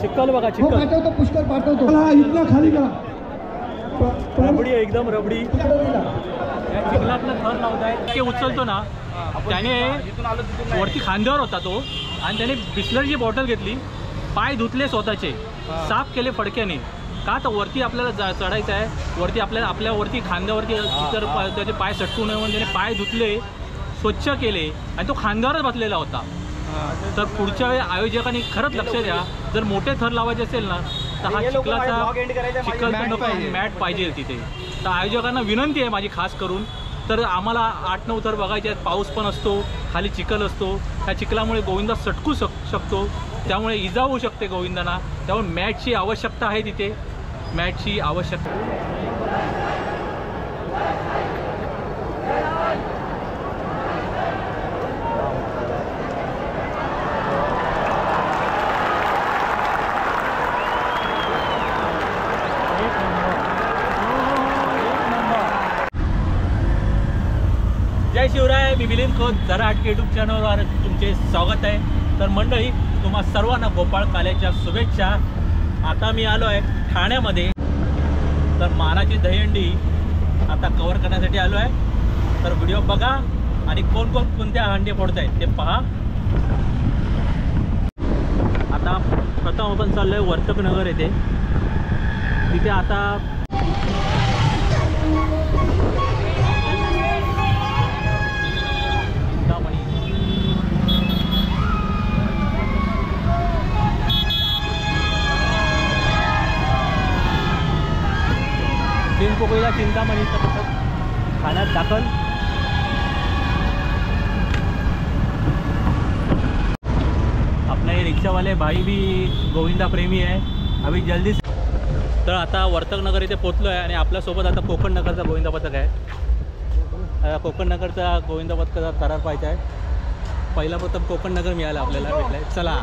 चिखल बघा, चिखल पाठवतो, पुष्कळ पाठवतो. इथला खाली करा. रबडी आहे एकदम रबडी. चिखला आपला थर लावताय ते उचलतो ना, त्याने वरती खांद्यावर होता तो आणि त्याने बिस्लरीची बॉटल घेतली, पाय धुतले स्वतःचे, साफ केले फडक्याने. का तर वरती आपल्याला चढायचं आहे, वरती आपल्या वरती खांद्यावरती इतर त्याचे पाय सटकू नये म्हणून त्याने पाय धुतले, स्वच्छ केले आणि तो खांद्यावरच बसलेला होता. तर पुढच्या वेळी आयोजकांनी खरंच लक्ष द्या, जर मोठे थर लावायचे असेल ना तर हा चिखलचा मॅट पाहिजे तिथे. तर आयोजकांना विनंती आहे माझी खास करून, तर आम्हाला 8-9 थर बघायचे आहेत. पाऊस पण असतो, खाली चिखल असतो, ह्या चिखलामुळे गोविंदा सटकू शकतो, त्यामुळे इजा होऊ शकते गोविंदांना. त्यामुळे मॅटची आवश्यकता आहे तिथे, मॅटची आवश्यकता. जय शिवराय, मी मिलिंद खोत, जरा हटके यूट्यूब चॅनलवर तुमचे स्वागत आहे. तर मंडळी, तुम्हा सर्वांना गोपाळ काल्याच्या शुभेच्छा. आता मी आलो आहे ठाण्यामध्ये, तर मानाची दहीहंडी आता कव्हर करण्यासाठी आलो आहे. तर व्हिडिओ बघा आणि कोणत्या हंडी फोडत आहेत ते पहा. आता प्रथम आपण चाललो आहे वर्तकनगर येथे. तिथे आता पोकळीला चिंतामणीचं पथक ठाण्यात दाखल. अपने रिक्षावाले भाई भी गोविंदा प्रेमी आहे. अभी जल्दी. तर आता वर्तकनगर इथे पोचलो आहे आणि आपल्यासोबत आता कोकण नगरचा गोविंदा पथक आहे. कोकण नगरचा गोविंदा पथकाचा करार पाहिजे आहे. पहिला प्रथम कोकण नगर मिळालं आपल्याला, भेटलं आहे. चला.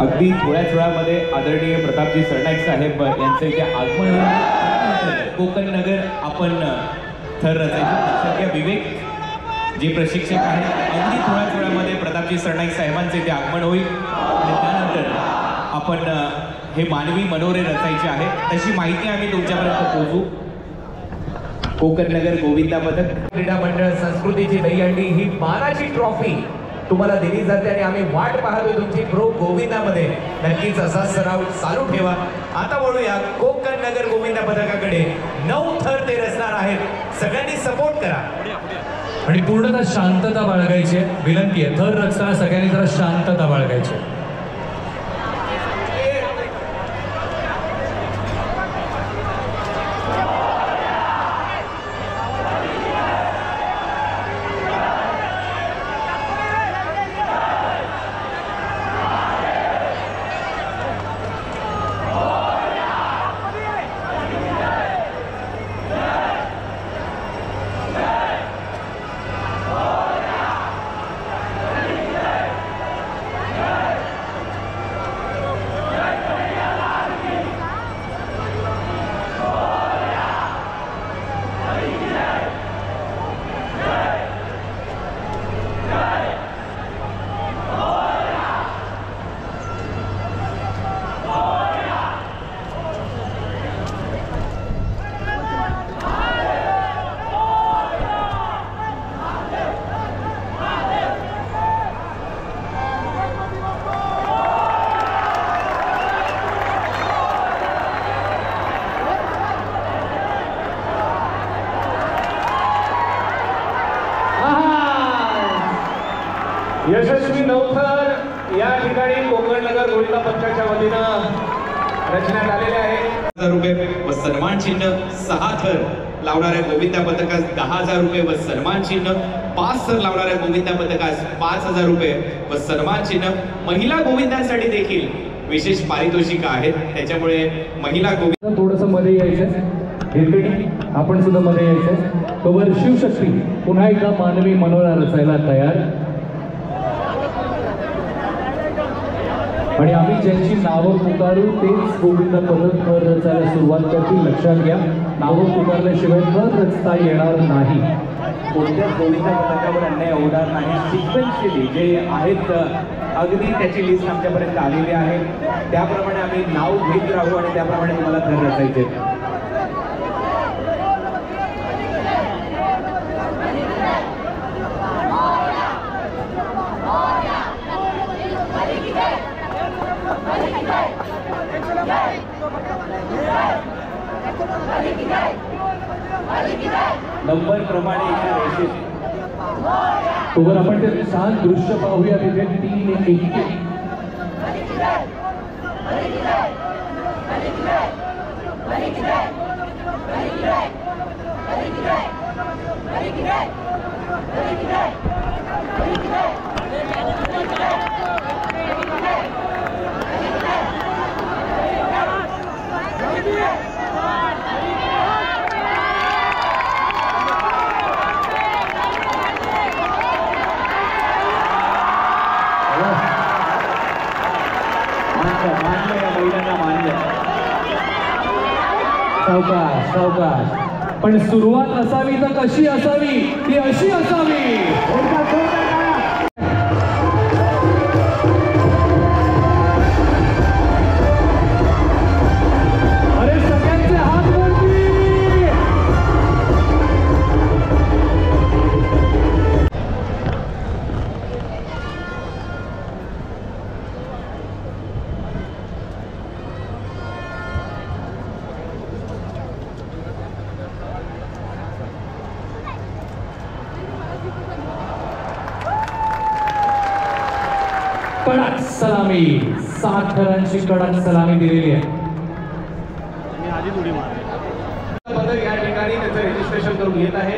अगदी थोड्याच वेळामध्ये आदरणीय प्रतापजी सरनाईक साहेब यांचं इथे आगमन. कोकण नगर आपण थर रचायचे विवेक जे प्रशिक्षक आहेत, अगदी थोड्याच वेळामध्ये प्रतापजी सरनाईक साहेबांचे इथे आगमन होईल आणि त्यानंतर आपण हे मानवी मनोरे रचायचे आहे. तशी माहिती आम्ही तुमच्यापर्यंत पोहोचू. कोकण नगर गोविंदा पथक क्रीडा मंडळ संस्कृतीची दहीहंडी ही मानाची ट्रॉफी तुम्हाला दिली जाते आणि आम्ही वाट पाहतोय तुमची प्रो गोविंदामध्ये. नक्कीच असा सराव चालू ठेवा. आता वळूया कोकण नगर गोविंदा पथकाकडे. 9 थर ते रचणार आहेत. सगळ्यांनी सपोर्ट करा आणि पूर्णतः शांतता बाळगायची विनंती आहे. थर रचताना सगळ्यांनी जरा शांतता बाळगायची. यशस्वी 9 थर या ठिकाणी कोकण नगर गोविंदा पथकाच्या वतीनं रचण्यात आलेले आहे. ₹1000 व सन्मान चिन्ह 6 थर लावणाऱ्या गोविंदा पथकास 10,000 रुपये व सन्मान चिन्ह, 5 थर लावणाऱ्या गोविंदा पथकास 5,000 रुपये व सन्मान चिन्ह, महिला गोविंदांसाठी देखील विशेष पारितोषिक आहेत. त्याच्यामुळे महिला गोविंद थोडंसं मध्ये यायचं हिरकणी आपण सुद्धा मध्ये यायचं. तोवर शिवशक्ती पुन्हा एकदा मानवी मनोरा रचायला तयार. आणि आम्ही ज्यांची नावं पुकारू तेच गोविंद पथक थर रचायला सुरुवात करतील. लक्षात घ्या, नावं पुकारल्याशिवाय थर रचता येणार नाही. कोणत्याच गोविंदा पथकावर अन्याय होणार नाही. सिक्वेन्शियली जे आहेत अगदी त्याची लिस्ट आमच्यापर्यंत आलेली आहे. त्याप्रमाणे आम्ही नाव घेत राहू आणि त्याप्रमाणे तुम्हाला थर रचायचे. नंबर प्रमाणे एका रेषेत. तोवर आपण ते छान दृश्य पाहूया. तिथे 3-1 सावकाश सावकाश. पण सुरुवात असावी तर कशी असावी, ती अशी असावी. अरे सगळ्यांचे हात वरती. कडक सलामी, 7 थरांची कडक सलामी दिलेली आहे. आधीच उडी मारली. पथक या ठिकाणी त्याचं रजिस्ट्रेशन करून घेत आहे.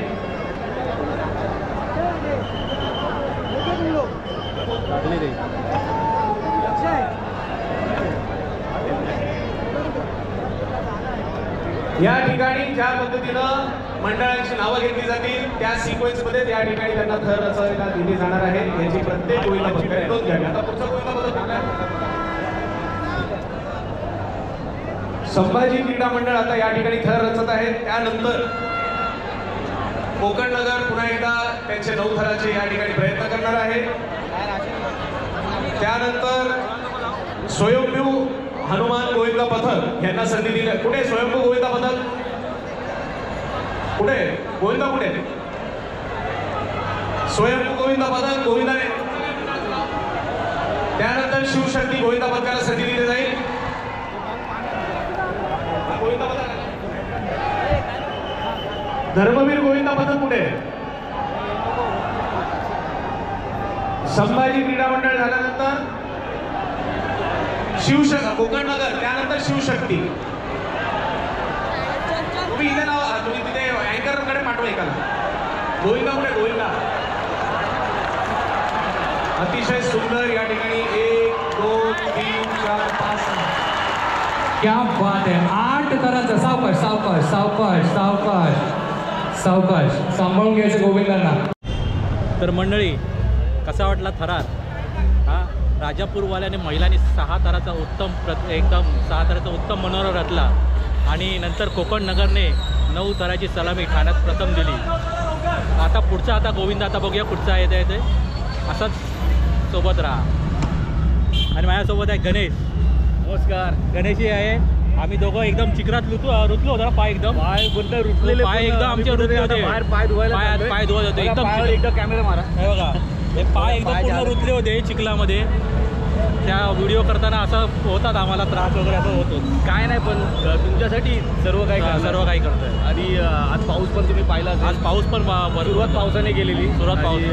या ठिकाणी ज्या पद्धतीनं मंडळांची नावं घेतली जातील त्या सिक्वेन्स मध्ये या ठिकाणी त्यांना थर रचवायला दिली जाणार आहे. याची प्रत्येक गोविंदा पथकाने नोंद घ्यावी. आता पुढचा गोविंदा पथक कुठला आहे? संभाजी क्रीडा मंडळ आता या ठिकाणी थर रचत आहे. त्यानंतर कोकण नगर पुन्हा एकदा त्यांचे 9 थराचे या ठिकाणी प्रयत्न करणार आहे. त्यानंतर स्वयंभू हनुमान गोविंदा पथक यांना संधी दिली. कुठे स्वयंभू गोविंदा पथक? कुठे गोविंदा? कुठे स्वयंभू गोविंदा पथक? गोविंदाने. त्यानंतर शिवशक्ती गोविंदा पथकाला संधी दिली जाईल. गोविंदा पथक धर्मवीर गोविंदा पथक कुठे? संभाजी क्रीडा मंडळ झाल्यानंतर कोकण नगर, त्यानंतर शिवशक्ती. तुम्ही इथे नाव तुम्ही तिथे अँकरकडे पाठवा एकाला. गोविंदा कुठे? गोविंदा. अतिशय सुंदर या ठिकाणी 1 2 3 4 5 क्या बात आहे. 8 थरांचा. सावकाश सावकाश सावकाश सावकाश सावकाश. सांभाळून घ्यायचं गोविंदांना. तर मंडळी, कसा वाटला थरार? हा, राजापूरवाल्याने महिलांनी 6 थराचा एकदम 6 थराचा उत्तम मनोरा रचला आणि नंतर कोकण नगरने 9 थराची सलामी ठाण्यात प्रथम दिली. आता पुढचा गोविंदा बघूया कुठचा येते. असंच सोबत राहा. आणि माझ्यासोबत आहे गणेश. नमस्कार. गणेशही आहे. आम्ही दोघं एकदम चिखलात रुतलो होतो ना. पाय एकदम रुतलेले पाय एकदम आमचे रुतले होते. पाय धुवत होते एकदम. कॅमेरा मारा. हे बघा, हे पाय एकदम पूर्ण रुतले होते चिखलामध्ये. त्या व्हिडिओ करताना असं होतात आम्हाला त्रास वगैरे असं होतो. काय नाही, पण तुमच्यासाठी सर्व काही करतोय. आणि आज पाऊस पण तुम्ही पाहिला. आज पाऊस पण सुरुवात पावसाने गेलेली. सुरुवात पाऊस.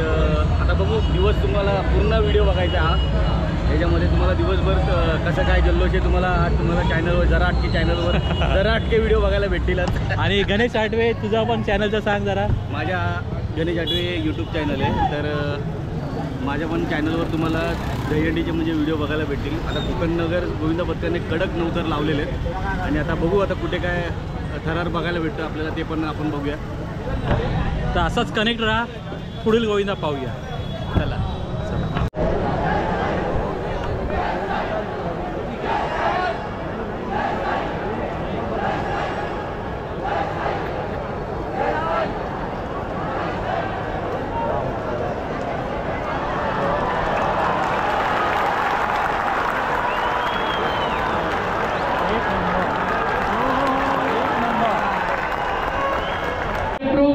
आता बघू दिवस तुम्हाला पूर्ण व्हिडिओ बघायचा हा. याच्यामध्ये तुम्हाला दिवसभर कसं काय जल्लोष आहे तुम्हाला आज तुम्हाला चॅनलवर जरा अटके व्हिडिओ बघायला भेटतीलच. आणि गणेश आठवे तुझा पण चॅनलचं सांग जरा. माझ्या गणेश आठवे यूट्यूब चॅनल आहे, तर माझ्या पण चॅनलवर तुम्हाला दहीहंडीचे म्हणजे व्हिडिओ बघायला भेटतील. आता कोकण नगर गोविंदा पथकाने कडक 9 थर लावलेले आहेत आणि आता बघू आता कुठे काय थरार बघायला भेटतं आपल्याला, ते पण आपण बघूया. तर असाच कनेक्ट राहा, पुढील गोविंदा पाहूया. चला.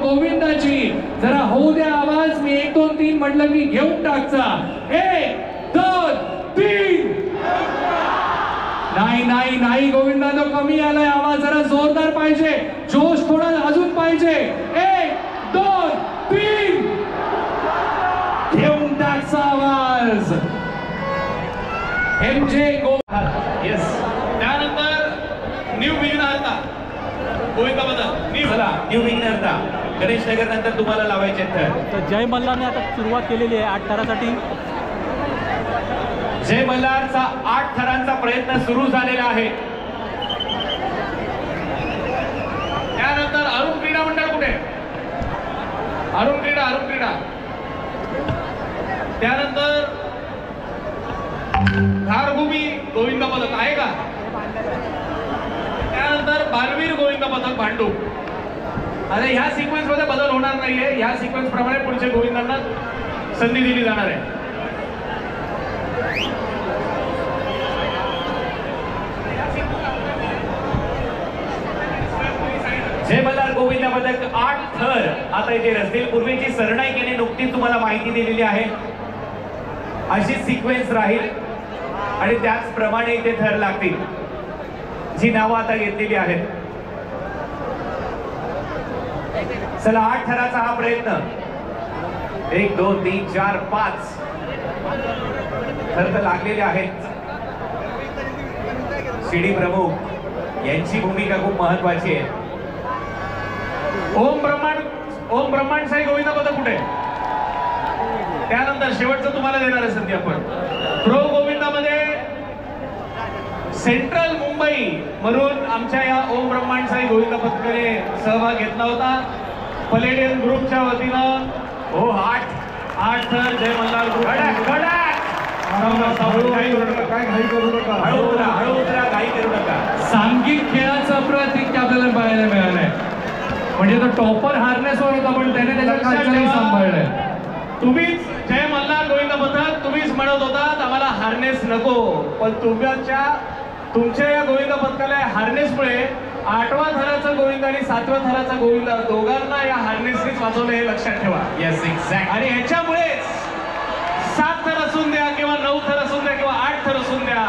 गोविंदाची जरा होऊ द्या आवाज. मी 1 2 3 म्हटलं की घेऊन टाकचा. 1 2 3. नाही गोविंदा, तो कमी आलाय आवाज, जरा जोरदार पाहिजे, जोश थोडा अजून पाहिजे. 1 2 3 घेऊन टाकचा आवाज. MJ yes. त्यानंतर न्यू विघ्नहर्ता गोविंदाबद्दल चला न्यू विघ्नहर्ता गणेश नगर नंतर तुम्हाला लावायचे तर जय मल्हारने आता सुरुवात केलेली आहे 8 थरासाठी. जय मल्हारचा 8 थरांचा प्रयत्न सुरू झालेला आहे. त्यानंतर अरुण क्रीडा मंडळ कुठे? अरुण क्रीडा. त्यानंतर धारभूमी गोविंदा पथक आहे का? त्यानंतर बालवीर गोविंदा पथक भांडू. आता ह्या सिक्वेन्स मध्ये बदल होणार नाहीये. ह्या सिक्वेन्स प्रमाणे पुढच्या गोविंदांना संधी दिली जाणार आहे. जय मल्हार गोविंदा पथक 8 थर आता इथे रचतील. पूर्वीची सरनाईकेने नुकतीच तुम्हाला माहिती दिलेली आहे. अशी सिक्वेन्स राहील आणि त्याचप्रमाणे इथे थर लागतील, जी नावं आता घेतलेली आहेत. चला 8 थराचा हा प्रयत्न. 1 2 3 4 5 थर तर लागलेले आहेत. शिडी प्रमुख यांची भूमिका खूप महत्वाची आहे. ओम ब्रह्मांड साई गोविंदा पथक कुठे? त्यानंतर शेवटचं तुम्हाला देणार आहे संधी आपण. प्रो गोविंदामध्ये सेंट्रल मुंबई म्हणून आमच्या या ओम ब्रह्मांड साई गोविंदा पथकाने सहभाग घेतला होता. पलेडियन ग्रुपच्या वतीनं. हो 8 थर जय मल्हार ग्रुप. काय घाई करू नका. हळू उतरा घाई करू नका. सांघिक खेळाचं प्रतीक आपल्याला पाहायला मिळालंय. म्हणजे तो टॉपर हार्नेसवर होता पण त्याने त्याच्या खालचं सांभाळलंय. तुम्हीच जय मल्हार गोविंदा पथक तुम्हीच म्हणत होतात आम्हाला हार्नेस नको, पण तुमच्या या गोविंदा पथकाला हार्नेसमुळे 8व्या थराचा गोविंद आणि 7व्या थराचा गोविंद दोघांना या हार्नेसनेच वाचवलं हे लक्षात ठेवा. Yes exact. आणि ह्याच्यामुळेच 7 थर असून द्या किंवा 9 थर असून द्या किंवा 8 थर असून द्या,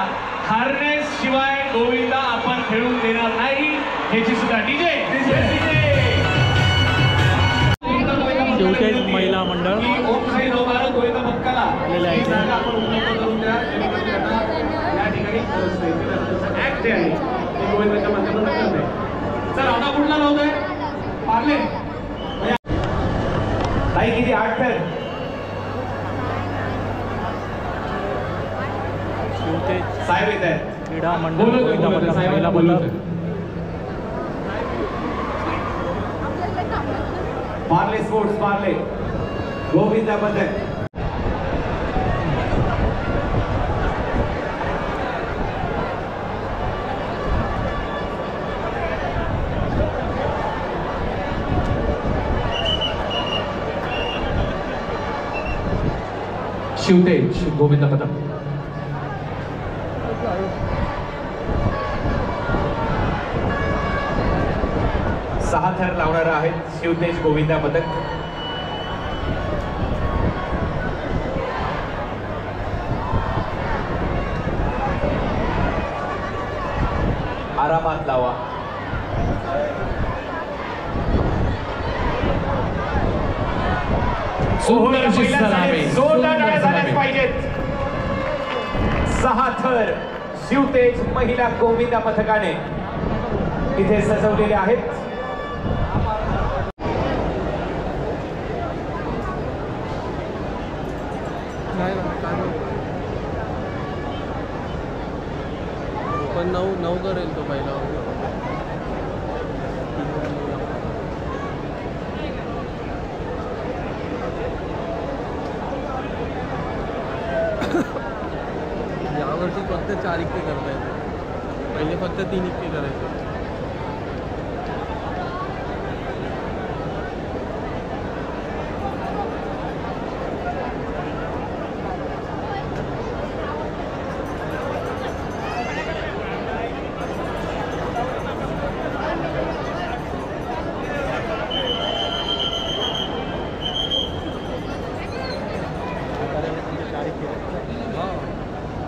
हार्नेस शिवाय गोविंदा आपण खेळून देणार नाही. ह्याची सुद्धा डीजे शेवटे महिला मंडळ ओम साई नवभारत गोविंदा पथकाला ही जागा आपण उपलब्ध करून द्या. या ठिकाणी ऍक्ट जे आहे ते गोविंदाच्या माध्यमातून करत आहे. चल आता कुठला लावतोय? पार्ले ताई किती 8 थर. शेवटे साहेब येत आहेत. क्रीडा मंडळ गोविंदा पथक महिला पथक. पार्ले स्पोर्ट्स पार्ले गोविंदा पथक. शिवतेज गोविंदा पथक. 6 थर लावणार आहेत शिवतेज गोविंदा पथक. आरामात लावा. सुंदर जोरदार टाळ्या झाल्याच पाहिजेत. 6 थर शिवतेज महिला गोविंदा पथकाने इथे सजवलेले आहेत. पण 9 करेल तो पहिला. यावर्षी फक्त 4 इतके करता येते. पहिले फक्त 3 इतके करायचे.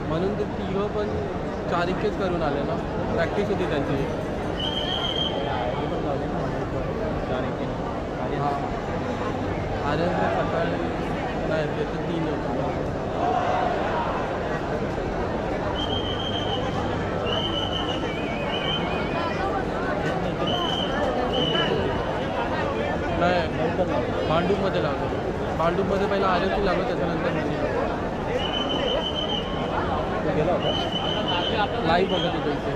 म्हणून ते तिघं पण 4 इतकेच करून आले ना. प्रॅक्टिस होती त्यांची. हां अरे सकाळी नाही ते तर 3 होतं. नाही भांडूपमध्ये लावलं. भांडूपमध्ये पहिला आर्यनची लागलं त्याच्यानंतर गेला होता लाईव्ह बघत होतो इथे.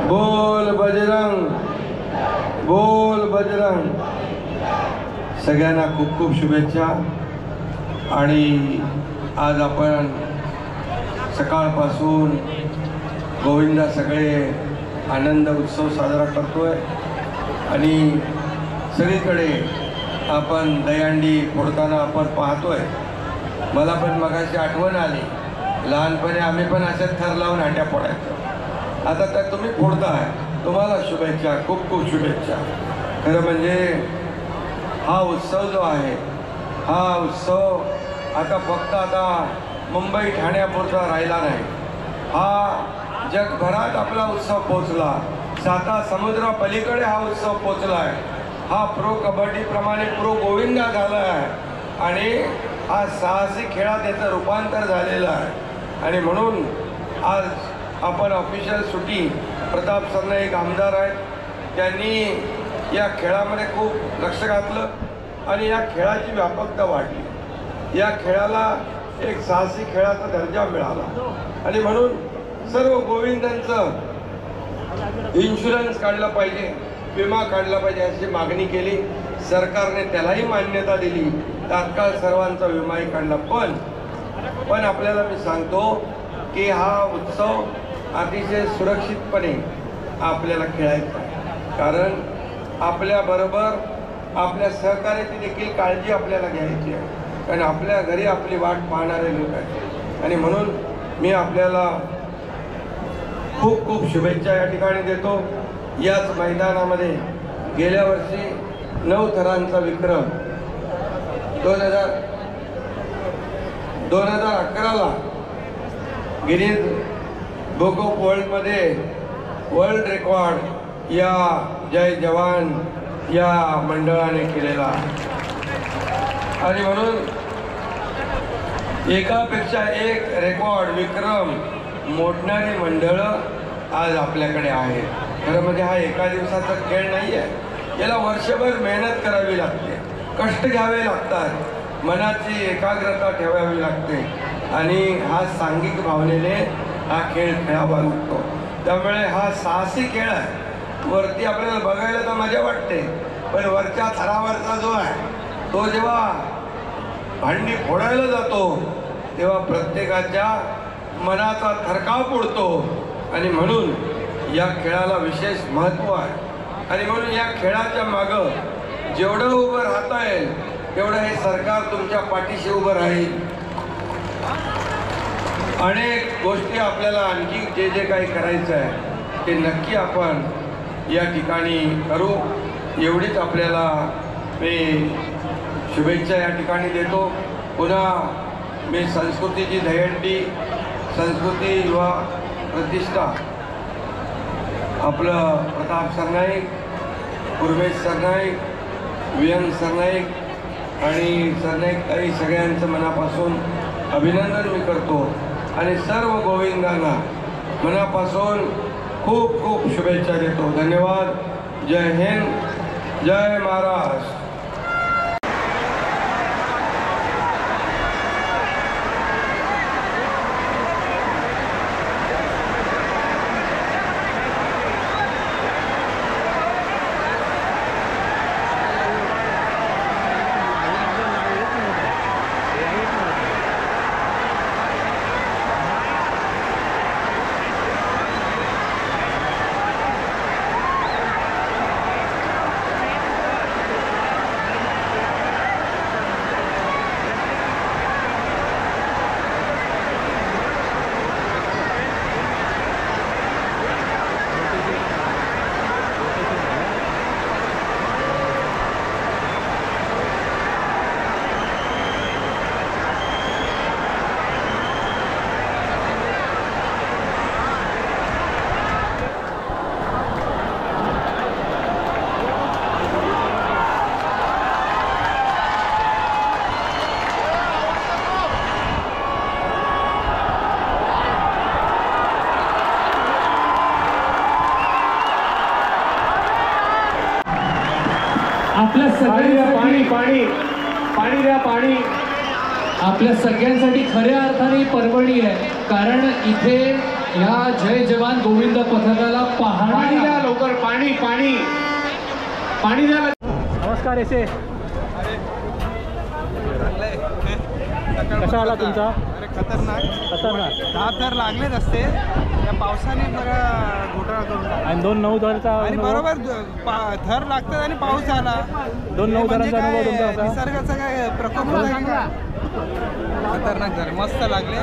बोल बजरंग, बोल बजरंग. सगळ्यांना खूप खूप शुभेच्छा. आणि आज आपण सकाळपासून गोविंदा सगळे आनंद उत्सव साजरा करतोय आणि सगळीकडे आपण दहीहंडी फोडताना आपण पाहतोय. मला पण मगाशी आठवण आली, लहानपणी आम्ही पण अशाच थर लावून हंड्या फोडायचो. आता तर तुम्ही फोडताय, तुम्हाला शुभेच्छा, खूप खूप शुभेच्छा. खरं म्हणजे हा उत्सव जो आहे, हा उत्सव आता फक्त आता मुंबई ठाण्यापुरता राहिला नाही. हा जगभरात आपला उत्सव पोचला. 7 समुद्रापलीकडे हा उत्सव पोचला आहे. हा प्रो कबड्डीप्रमाणे प्रो गोविंदा झाला आहे आणि हा साहसी खेळात याचं रूपांतर झालेलं आहे. आणि म्हणून आज आपण ऑफिशियल सुट्टी, प्रताप सरनाईक आमदार आहेत, त्यांनी या खेळामध्ये खूप लक्ष घातलं आणि या खेळाची व्यापकता वाढली. या खेळाला एक साहसी खेळाचा दर्जा मिळाला आणि म्हणून सर्व गोविंदांचं इन्शुरन्स काढला पाहिजे, विमा काढला पाहिजे अशी मागणी केली. सरकारने त्यालाही मान्यता दिली. तात्काळ सर्वांचा विमाही काढला. पण आपल्याला मी सांगतो की हा उत्सव अतिशय सुरक्षितपणे आपल्याला खेळायचा आहे. कारण आपल्याबरोबर आपल्या सहकार्याची देखील काळजी आपल्याला घ्यायची आहे. कारण आपल्या घरी आपली वाट पाहणारे लोक आहेत आणि म्हणून मी आपल्याला खूप खूप शुभेच्छा या ठिकाणी देतो. याच मैदानामध्ये गेल्या वर्षी 9 थरांचा विक्रम 2011ला गिनीज बुक ऑफ वर्ल्डमध्ये वर्ल्ड रेकॉर्ड या जय जवान या मंडळाने केलेला आणि म्हणून एकापेक्षा एक रेकॉर्ड विक्रम मोडणारी मंडळं आज आपल्याकडे आहेत. खरं म्हणजे हा एका दिवसाचा खेळ नाही आहे. याला वर्षभर मेहनत करावी लागते, कष्ट घ्यावे लागतात, मनाची एकाग्रता ठेवावी लागते आणि हा सांघिक भावनेने हा खेळ खेळावा लागतो. त्यामुळे हा साहसी खेळ आहे. वरती आपल्याला बघायला तर मजा वाटते, पण वरच्या थरावरचा जो आहे तो जेव्हा भांडी फोडायला जातो तेव्हा प्रत्येकाच्या मनाचा थरकाप उडतो आणि म्हणून या खेळाला विशेष महत्त्व आहे. आणि म्हणून या खेळाच्या मागं जेवढं उभं राहता येईल तेवढं हे सरकार तुमच्या पाठीशी उभं राहील. अनेक गोष्टी आपल्याला आणखी जे जे काही करायचं आहे ते नक्की आपण या ठिकाणी करू. एवढीच आपल्याला मी शुभेच्छा या ठिकाणी देतो. पुन्हा मी संस्कृतीची दहीहंडी, संस्कृती युवा प्रतिष्ठा, आपलं प्रताप सरनाईक, उर्मेश सरनाईक, वियन सरनाईक आणि सरनाईक ताई सगळ्यांचं मनापासून अभिनंदन मी करतो आणि सर्व गोविंदांना मनापासून खूप खूप शुभेच्छा देतो. धन्यवाद. जय हिंद, जय महाराष्ट्र. आपल्या सगळ्या पाणी पाणी पाणी द्या पाणी. आपल्या सगळ्यांसाठी खऱ्या अर्थाने परवडी आहे. कारण इथे या जय जवान गोविंद पथकाला पाणी द्या लवकर, पाणी पाणी पाणी द्या. नमस्कार. एसे कसा आला तुमचा? अरे खतरनाक खतरनाक. 10 थर लागलेच असते या पावसाने बघा घोटाळा करून टाकला. आणि 2-9 थरचा आणि बरोबर थर लागतात आणि पाऊस आला. 2-9 थरांचा अनुभव तुमचा कसा? निसर्गाचा काय प्रकोप झाला. खतरनाक झालं, मस्त लागले.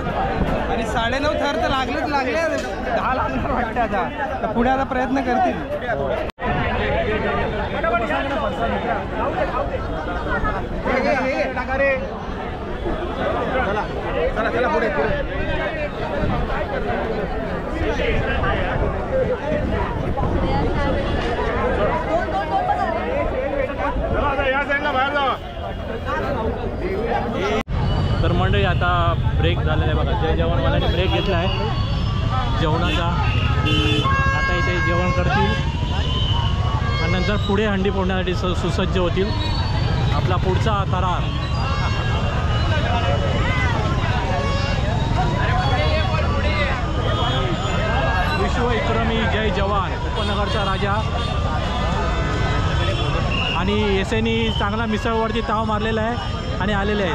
आणि 9.5 थर तर लागले 10 लागणार वाटते. आता तर पुढे आता प्रयत्न करतील. चला पुढे तर मंडळी आता ब्रेक झालेला आहे बघा. जय जवानवाल्याने ब्रेक घेतला आहे जेवणाचा. आता इथे जेवण करतील आणि नंतर पुढे हंडी फोडण्यासाठी सुसज्ज होतील. आपला पुढचा थरार विश्व विक्रमी जय जवान उपनगरचा राजा आणि एसेनी चांगला मिसळवरती ताव मारलेला आहे आणि आलेले आहेत.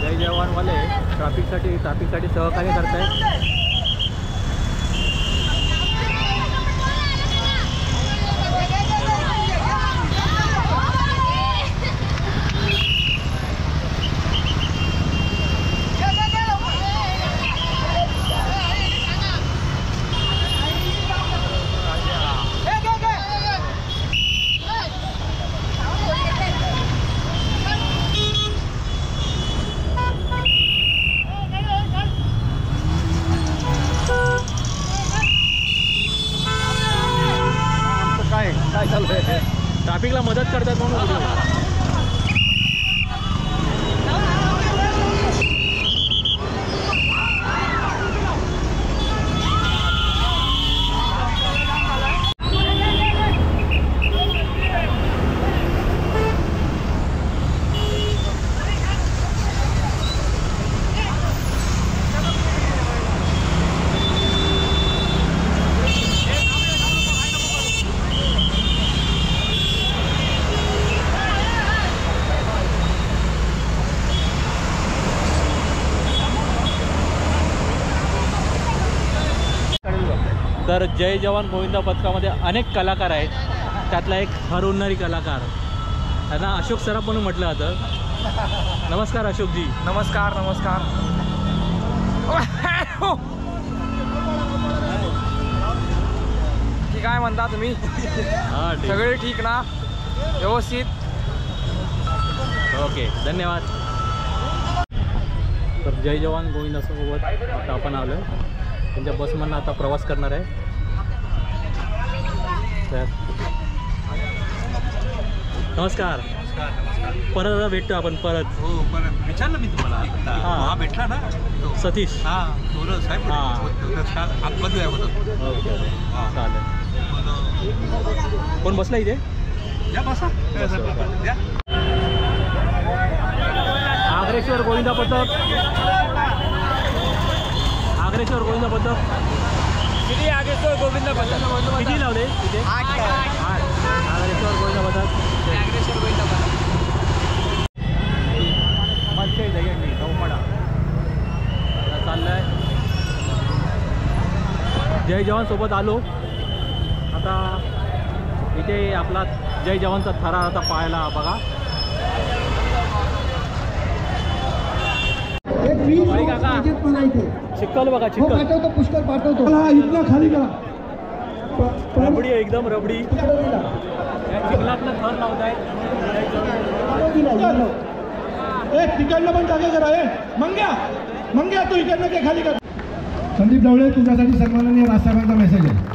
जय जवानवाले ट्रॅफिकसाठी सहकार्य करत आहेत. काय चालू आहे? ट्रॅफिकला मदत करतात म्हणून. तर जय जवान गोविंद पथकामध्ये अनेक कलाकार आहेत. त्यातला एक हर उन्हारी कलाकार, त्यांना अशोक सराफ म्हणून म्हटलं जातं. नमस्कार अशोकजी. नमस्कार. की काय म्हणता तुम्ही? हां ठीक. सगळे ठीक ना? व्यवस्थित. ओके धन्यवाद. तर जय जवान गोविंदासोबत आता आपण आलो आहे. त्यांच्या बसमधनं आता प्रवास करणार आहे. नमस्कार. परत भेटतो आपण परत. हो परत विचारलं मी तुम्हाला. हां भेटला ना सतीश. हां थोडं साहेब. आतमध्ये आहे होतं. ओके चालेल. कोण बसला इथे? या बसा. आग्रेश्वर गोविंद पथक. आग्रेश्वर गोविंद पथक किती? आगेश्वर गोविंद पथक किती लावले तिथे? 8. आग्रेश्वर गोविंद पथक. मच्छी दहीहंडी नौपडा चाललाय. जय जवान सोबत आलो. आता इथे आपला जय जवानचा थरार आता पाहायला बघा. चिक्कल बघा, चिक्कल पुष्कळ पाठवतो. इथला खाली करा. रबडी आहे एकदम रबडी. चिखलातलं थर लावत आहे. तिकडनं पण जागे करा. मंग्या तू इकडनं ते खाली कर. संदीप ढवळे तुझ्यासाठी सन्माननीय राजसाहेबांचा मेसेज आहे.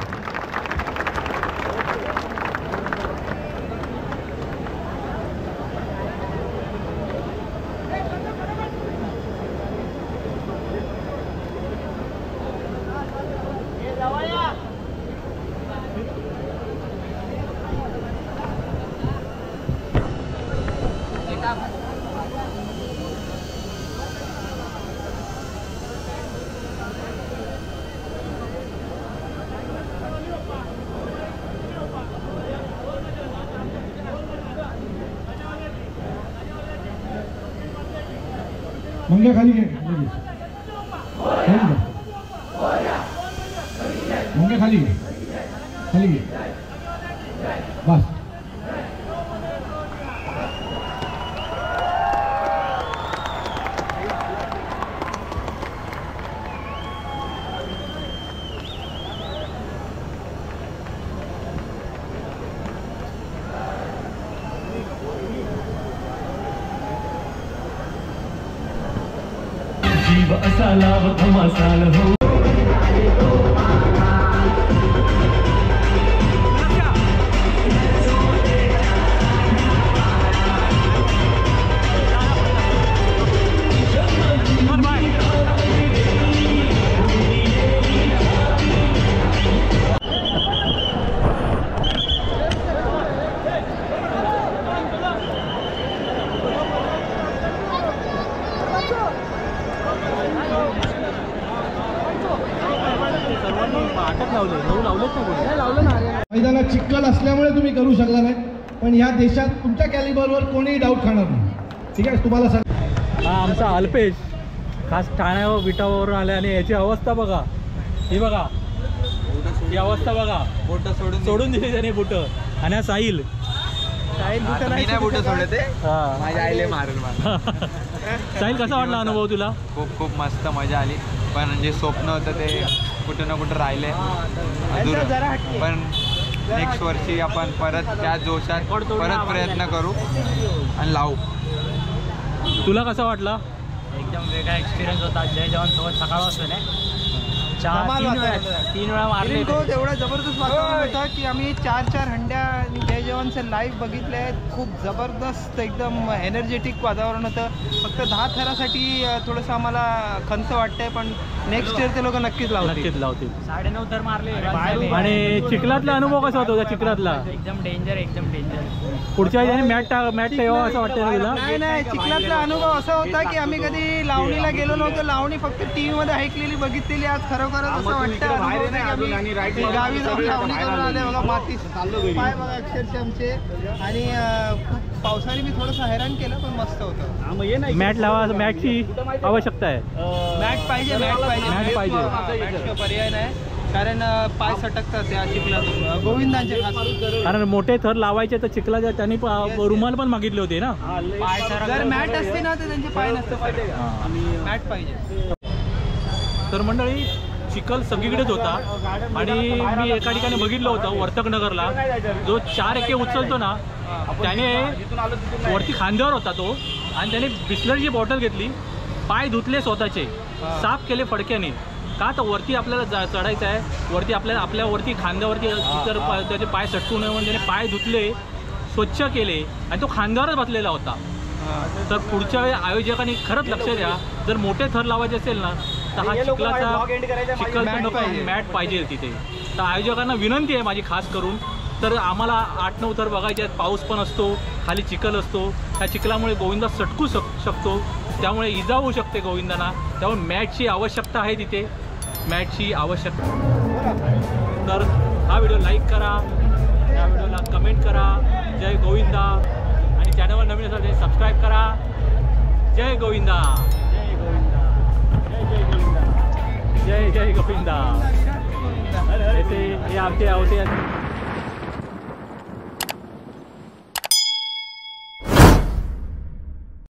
मुंग्या खाली घे लगेच. मुंग्या खाली घे, खाली घे बस. जीव असा लाव घमासाल हो. मैदानात चिखल असल्यामुळे तुम्ही करू शकला नाही, पण या देशात तुमच्या कॅलिबरवर कोणीही डाऊट खाणार नाही. ठीक आहे, तुम्हाला सांग. हा आमचा अल्पेश खास ठाण्यावर विटावरून आले आणि याची अवस्था बघा. ही बघा, ही अवस्था बघा. बोट सोडून दिली त्याने बुट. आणि हा साहिल साहिल कसा वाटला अनुभव तुला? खूप खूप मस्त मजा आली. पण जे स्वप्न होतं ते कुठं ना कुठं राहिले. पण नेक्स्ट वर्षी आपण परत त्या जोशात परत प्रयत्न करू आणि लावू. तुला कसा वाटला? एकदम वेगळा एक्सपिरियन्स होता. जय जवान सोबत सकाळपासून आहे. 3 वेळा मारले. एवढा जबरदस्त वातावरण होता की आम्ही 4 हंड्या आणि जय जवानचे लाईव्ह बघितले आहेत. खूप जबरदस्त एकदम एनर्जेटिक वातावरण होतं. फक्त 10 थरासाठी थोडंसं आम्हाला खंत वाटतंय, पण नेक्स्ट इयर ते लोक नक्कीच लावतील. 9.5 थर मारले. आणि चिखलातला अनुभव कसा होता? चिखलातला एकदम डेंजर. पुढच्या वेळी मॅट ठेवा असं वाटतं तुला? नाही, चिखलातला अनुभव असा होता की आम्ही कधी लावणीला गेलो नव्हतो. लावणी फक्त टीव्ही मध्ये ऐकलेली बघितलेली. आज खरोखरच असं वाटतं गावी जाऊन लावणी करून आले. बघा माती पाय बघा अक्षरशः आमचे. आणि खूप पावसाने मी थोडंसं हैराण केलं, पण मस्त होतं. मॅट लावा, मॅटची आवश्यकता आहे. मॅट पाहिजे. पर्याय नाही, कारण पाय सटकतात त्या चिखलात. गोविंदांचे खास कारण मोठे थर लावायचे तर चिखलाच्या त्यांनी रुमाल पण मागितले होते ना. जर मॅट असते ना तर त्यांचे पाय नसतं पाहिजे. मॅट पाहिजे. तर मंडळी, चिखल सगळीकडेच होता. आणि मी एका ठिकाणी बघितलं होतं वर्तकनगरला, जो 4 एके उचलतो ना त्याने वरती खांद्यावर होता तो. आणि त्याने बिस्लरीची बॉटल घेतली, पाय धुतले स्वतःचे, साफ केले फडक्याने. का तर वरती आपल्याला चढायचं आहे. वरती आपल्या वरती खांद्यावरती तर त्याचे पाय सटकू नये म्हणून त्याने पाय धुतले, स्वच्छ केले. आणि तो खांद्यावरच बसलेला होता. तर पुढच्या वेळी आयोजकांनी खरंच लक्ष द्या. जर मोठे थर लावायचे असेल ना तर हा चिखलाचा मॅट पाहिजे तिथे. तर आयोजकांना विनंती आहे माझी खास करून. तर आम्हाला 8-9 थर बघायचे आहेत. पाऊस पण असतो, खाली चिखल असतो. त्या चिखलामुळे गोविंदा सटकू शकतो, त्यामुळे इजा होऊ शकते गोविंदांना. त्यामुळे मॅटची आवश्यकता आहे तिथे, मॅटची आवश्यकता. तर हा व्हिडिओ लाईक करा, या व्हिडिओला कमेंट करा. जय गोविंदा. आणि चॅनलवर नवीन असेल तर सबस्क्राईब करा. जय गोविंदा. जय गोविंदा. जय गोविंदा. जय जय गोविंदा. हे आमचे